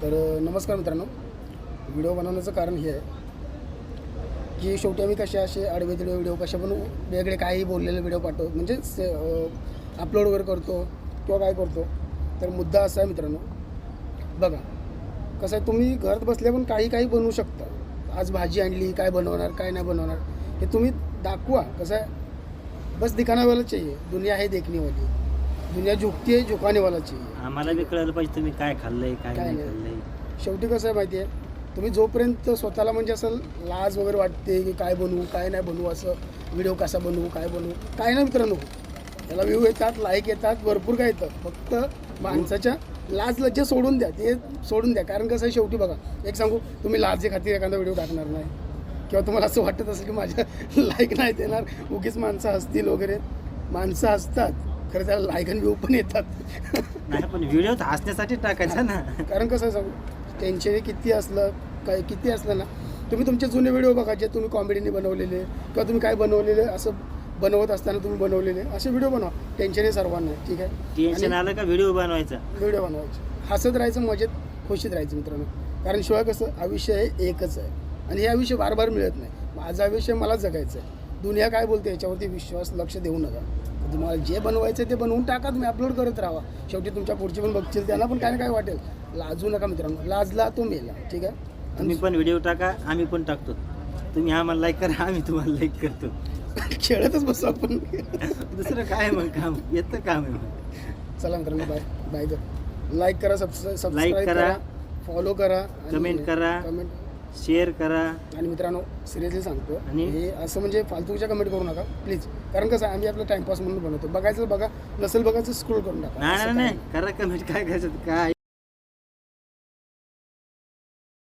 तर नमस्कार मित्रांनो, व्हिडिओ बनवण्याचं कारण हे आहे की शेवटी आम्ही कसे असे आडवे तिडवे व्हिडिओ कशा पण वेगळे काही बोललेले व्हिडिओ पाठवतो म्हणजे अपलोड वगैरे करतो किंवा काय करतो. तर मुद्दा असा आहे मित्रांनो, बघा कसं आहे, तुम्ही घरात बसल्या पण काही बनवू शकता. आज भाजी आणली, काय बनवणार काय नाही बनवणार हे तुम्ही दाखवा. कसं आहे, बस दिखाने वाला चाहिए, दुनिया है देखने वाली, दुनिया झुकती है झुकाने वाला चाहिए. आम्हाला बी कळलं पाहिजे तुम्ही काय खाल्लंय काय नाही खाल्लंय. शेवटी कसं आहे माहिती आहे, तुम्ही जोपर्यंत स्वतःला म्हणजे असं लाज वगैरे वाटते की काय बनवू काय नाही बनवू, असं व्हिडिओ कसा बनवू काय बनवू काय नाही मित्रांनो, त्याला व्ह्यू येतात, लाईक येतात, भरपूर काय येतं. फक्त माणसाच्या लाज लज्जा सोडून द्या, ते सोडून द्या. कारण कसं आहे, शेवटी बघा एक सांगू, तुम्ही लाजे खातीर एखादा व्हिडिओ टाकणार नाही किंवा तुम्हाला असं वाटत असेल की माझ्या लाईक नाही देणार, उगीच माणसं हसतील वगैरे. माणसं हसतात खरं, त्याला लाईक आणि व्ह्यू पण येतात. नाही पण व्हिडिओ हसण्यासाठी टाकायचा ना. कारण कसं सांगू, टेन्शन किती असलं काय किती असलं ना, तुम्ही तुमचे जुने व्हिडिओ बघा जे तुम्ही कॉमेडीने बनवलेले किंवा तुम्ही काय बनवलेले, असं बनवत असताना तुम्ही बनवलेले असे व्हिडिओ बनवा. टेन्शन आहे सर्वांना, ठीक आहे. टेन्शन आलं का व्हिडिओ बनवायचा, व्हिडिओ बनवायचे, हसत राहायचं, मजेत खुशीत राहायचं मित्रांनो. कारण शिवाय कसं आयुष्य हे एकच आहे आणि हे आयुष्य बार बार मिळत नाही. माझं आयुष्य मला जगायचं आहे. दुनिया काय बोलते याच्यावरती विश्वास लक्ष देऊ नका. तुम्हाला जे बनवायचं ते बनवून टाका, तुम्ही अपलोड करत राहा. शेवटी तुमच्या पुढची पण बघतील, त्यांना पण काय ना काय वाटेल. लाजू नका मित्रांनो, लाजला तो मेला, ठीक आहे. तुम्ही पण व्हिडिओ टाका, आम्ही पण टाकतो. तुम्ही आम्हाला लाईक करा, आम्ही तुम्हाला लाईक करतो. खेळतच बसू आपण. दुसरं काय मग काम येतं काम आहे मग. चला मित्रांनो, बाय बाय. लाईक करा, सबस्क्राईब लाईक करा, फॉलो करा, कमेंट करा, कमेंट शेअर करा. आणि मित्रांनो सिरियसली सांगतो, आणि हे असं म्हणजे फालतूच्या कमेंट करू नका प्लीज. कारण कसं आम्ही आपलं टाइमपास म्हणून बनवतो. बघायचं बघा, नसेल बघायचं स्क्रोल करून टाका. नाही करा कमेंट, काय करायचं काय.